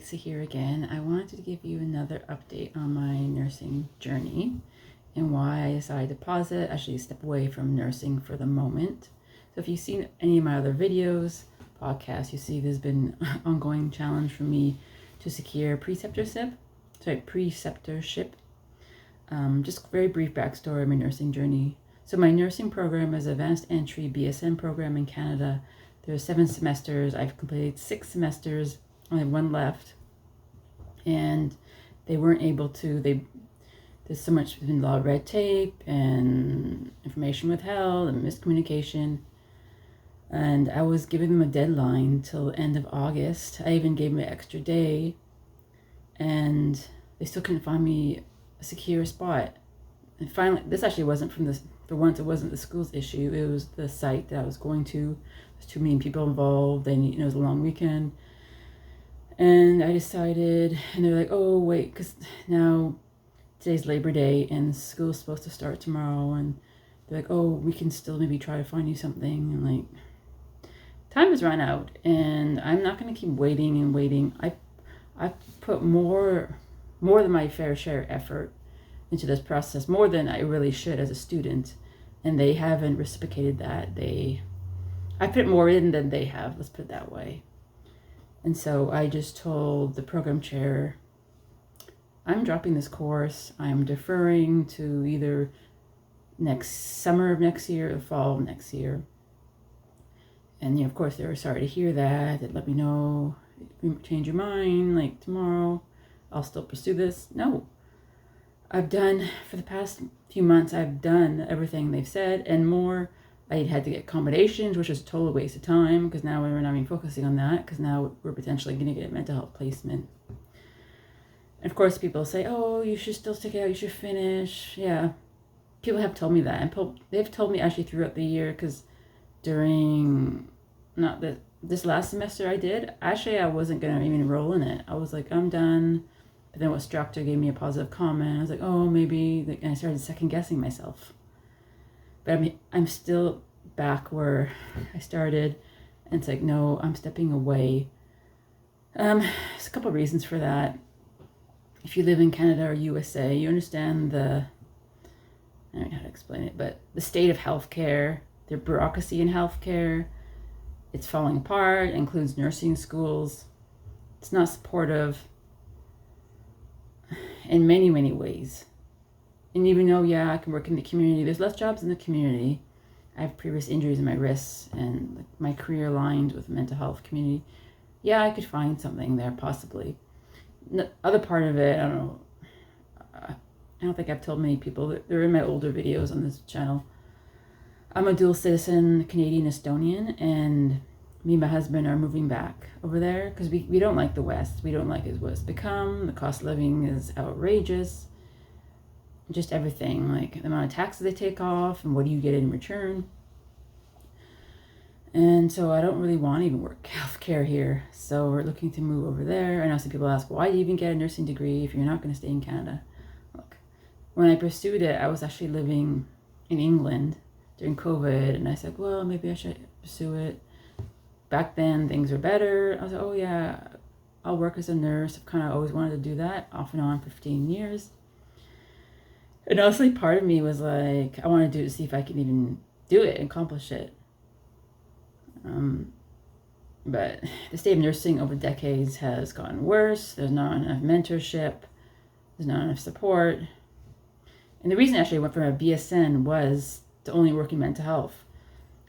Lisa here again. I wanted to give you another update on my nursing journey and why I decided to pause it, actually step away from nursing for the moment. So if you've seen any of my other videos, podcasts, you see there's been an ongoing challenge for me to secure preceptorship. Just very brief backstory of my nursing journey. So my nursing program is Advanced Entry BSN program in Canada. There are 7 semesters. I've completed 6 semesters. Only 1 left, and they weren't able to. There's so much, been a lot of red tape and information withheld and miscommunication. And I was giving them a deadline till the end of August. I even gave them an extra day, and they still couldn't find me a secure spot. And finally, this actually wasn't for once, it wasn't the school's issue. It was the site that I was going to. There's too many people involved. It was a long weekend. And I decided, and they're like, oh, wait, because now today's Labor Day and school's supposed to start tomorrow. And they're like, oh, we can still maybe try to find you something. And like, time has run out, and I'm not going to keep waiting and waiting. I put more than my fair share effort into this process, more than I really should as a student. And they haven't reciprocated that. I put more in than they have, let's put it that way. And so I just told the program chair, I'm dropping this course. I'm deferring to either next summer of next year or fall of next year. And of course, they were sorry to hear that. They'd let me know if you change your mind, like tomorrow, I'll still pursue this. No, I've done, for the past few months, I've done everything they've said and more. I had to get accommodations, which is a total waste of time, because now we're not even focusing on that, because now we're potentially going to get a mental health placement. And of course, people say, oh, you should still stick it out, you should finish. Yeah, people have told me that. And they've told me actually throughout the year, because during, this last semester I did, actually I wasn't going to even enroll in it. I was like, I'm done. But then instructor gave me a positive comment. I was like, oh, maybe, and I started second guessing myself. But I mean, I'm still back where I started, and it's like, no, I'm stepping away. There's a couple of reasons for that. If you live in Canada or USA, you understand I don't know how to explain it, but the state of healthcare, the bureaucracy in healthcare, it's falling apart. It includes nursing schools. It's not supportive in many, many ways. And even though, yeah, I can work in the community, there's less jobs in the community. I have previous injuries in my wrists, and my career aligned with the mental health community. Yeah, I could find something there, possibly. The other part of it, I don't know. I don't think I've told many people. They're in my older videos on this channel. I'm a dual citizen, Canadian, Estonian, and me and my husband are moving back over there because we don't like the West. We don't like what it's become. The cost of living is outrageous. Just everything, like the amount of taxes they take off and what do you get in return. And so I don't really want to even work healthcare here. So we're looking to move over there. I know some people ask, why do you even get a nursing degree if you're not going to stay in Canada? Look, when I pursued it, I was actually living in England during COVID. And I said, well, maybe I should pursue it. Back then, things were better. I was like, oh yeah, I'll work as a nurse. I've kind of always wanted to do that, off and on, 15 years. And honestly, part of me was like, I want to do it to see if I can even do it and accomplish it. But the state of nursing over decades has gotten worse. There's not enough mentorship. There's not enough support. And the reason actually I went for a BSN was to only work in mental health.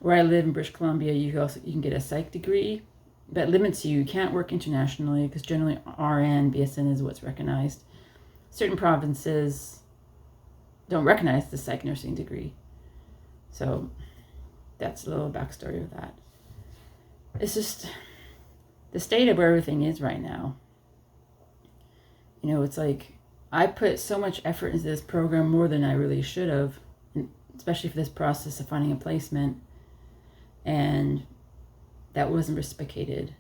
Where I live in British Columbia, you can get a psych degree. That limits you. You can't work internationally because generally RN, BSN is what's recognized. Certain provinces don't recognize the psych nursing degree. So that's a little backstory of that. It's just the state of where everything is right now. It's like I put so much effort into this program, more than I really should have, especially for this process of finding a placement, and that wasn't reciprocated.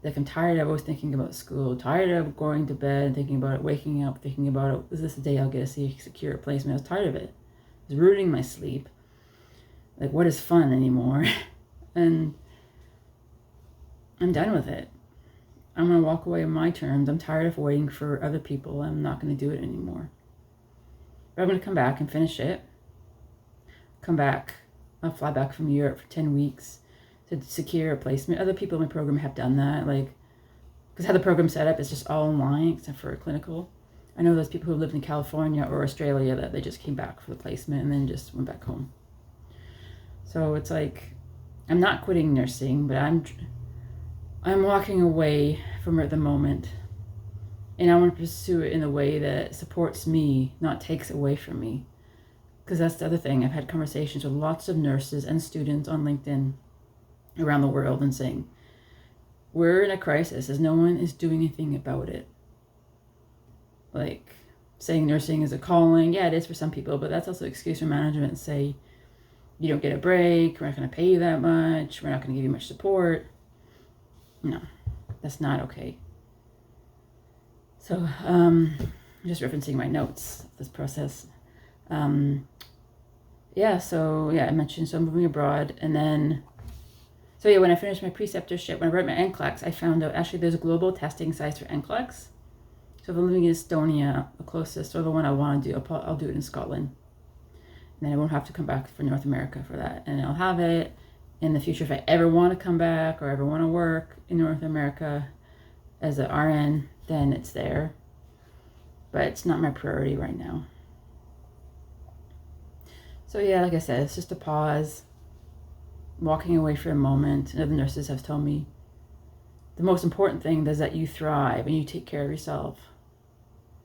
Like, I'm tired of always thinking about school, tired of going to bed, thinking about it, waking up, thinking about it. Is this the day I'll get a secure placement? I was tired of it. It was ruining my sleep. Like, what is fun anymore? And I'm done with it. I'm going to walk away on my terms. I'm tired of waiting for other people. I'm not going to do it anymore. But I'm going to come back and finish it. Come back. I'll fly back from Europe for 10 weeks to secure a placement. Other people in my program have done that. Because how the program's set up is just all online except for a clinical. I know those people who lived in California or Australia that they just came back for the placement and then just went back home. So it's I'm not quitting nursing, but I'm walking away from it at the moment. And I want to pursue it in a way that supports me, not takes away from me. Because that's the other thing. I've had conversations with lots of nurses and students on LinkedIn around the world and saying, we're in a crisis as no one is doing anything about it. Saying nursing is a calling. Yeah, it is for some people, but that's also an excuse for management to say, you don't get a break, we're not going to pay you that much, we're not going to give you much support. No, that's not okay. So, just referencing my notes of this process. I mentioned, so I'm moving abroad, and then, when I finished my preceptorship, when I wrote my NCLEX, I found out actually there's global testing sites for NCLEX. So if I'm living in Estonia, the closest, or the one I want to do, I'll do it in Scotland. And then I won't have to come back for North America for that. And I'll have it in the future if I ever want to come back or ever want to work in North America as an RN, then it's there. But it's not my priority right now. So like I said, it's just a pause, walking away for a moment. And other nurses have told me the most important thing is that you thrive and you take care of yourself.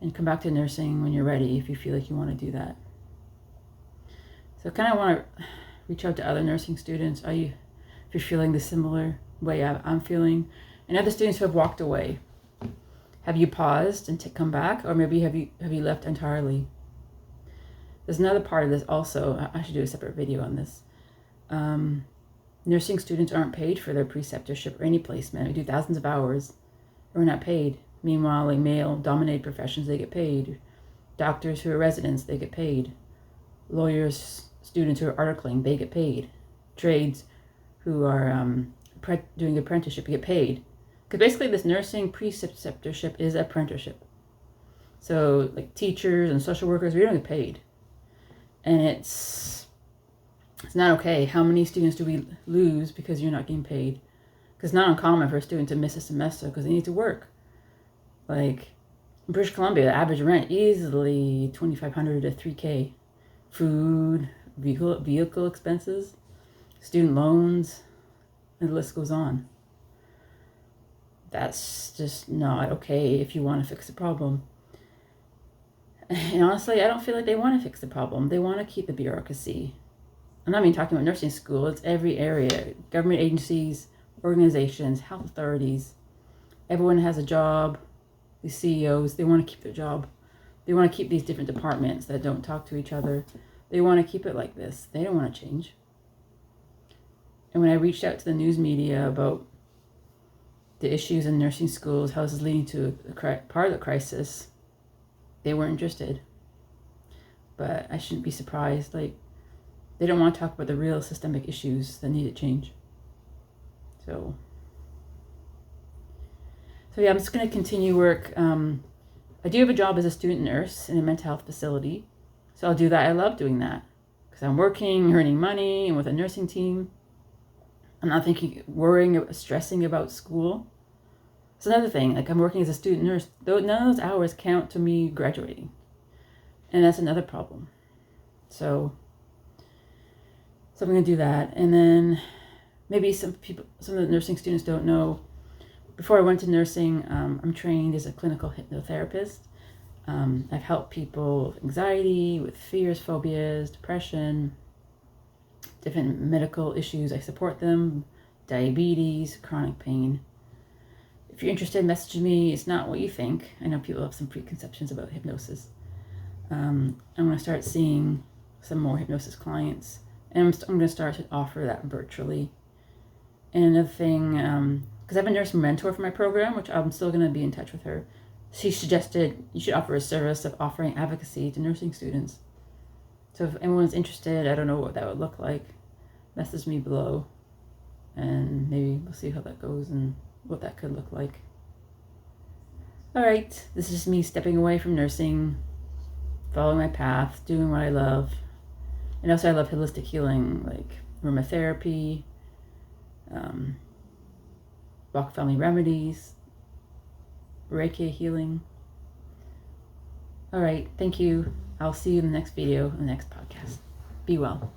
And come back to nursing when you're ready if you feel like you want to do that. So I kind of want to reach out to other nursing students. If you're feeling the similar way I'm feeling, and other students who have walked away, have you paused and come back, or maybe have you left entirely? There's another part of this also. I should do a separate video on this. Nursing students aren't paid for their preceptorship or any placement. We do thousands of hours, we're not paid. Meanwhile, male-dominated professions, they get paid. Doctors who are residents, they get paid. Lawyers, students who are articling, they get paid. Trades who are doing apprenticeship get paid. Because basically this nursing preceptorship is apprenticeship. So teachers and social workers, we don't get paid. And it's not okay. How many students do we lose because you're not getting paid? Because it's not uncommon for a student to miss a semester because they need to work. In British Columbia, the average rent easily $2,500 to $3,000. Food, vehicle expenses, student loans, and the list goes on. That's just not okay if you want to fix the problem. And honestly, I don't feel like they want to fix the problem. They want to keep the bureaucracy. I'm not even talking about nursing school. It's every area. Government agencies, organizations, health authorities. Everyone has a job. The CEOs, they want to keep their job. They want to keep these different departments that don't talk to each other. They want to keep it like this. They don't want to change. And when I reached out to the news media about the issues in nursing schools, how this is leading to part of the crisis, they weren't interested. But I shouldn't be surprised. They don't want to talk about the real systemic issues that need to change. So I'm just going to continue work. I do have a job as a student nurse in a mental health facility. So I'll do that. I love doing that because I'm working, earning money, and with a nursing team. I'm not stressing about school. It's another thing. I'm working as a student nurse. None of those hours count to me graduating. And that's another problem. So I'm going to do that. And then maybe some of the nursing students don't know, before I went to nursing, I'm trained as a clinical hypnotherapist. I've helped people with anxiety, with fears, phobias, depression, different medical issues. I support them, diabetes, chronic pain. If you're interested, message me. It's not what you think. I know people have some preconceptions about hypnosis. I'm going to start seeing some more hypnosis clients, and I'm going to start to offer that virtually. And another thing, because I have a nurse mentor for my program, which I'm still going to be in touch with her. She suggested you should offer a service of offering advocacy to nursing students. So if anyone's interested, I don't know what that would look like, message me below, and maybe we'll see how that goes and what that could look like. All right, this is me stepping away from nursing, following my path, doing what I love. And also I love holistic healing, like aromatherapy, Bach family remedies, Reiki healing. All right, thank you. I'll see you in the next video, in the next podcast. Be well.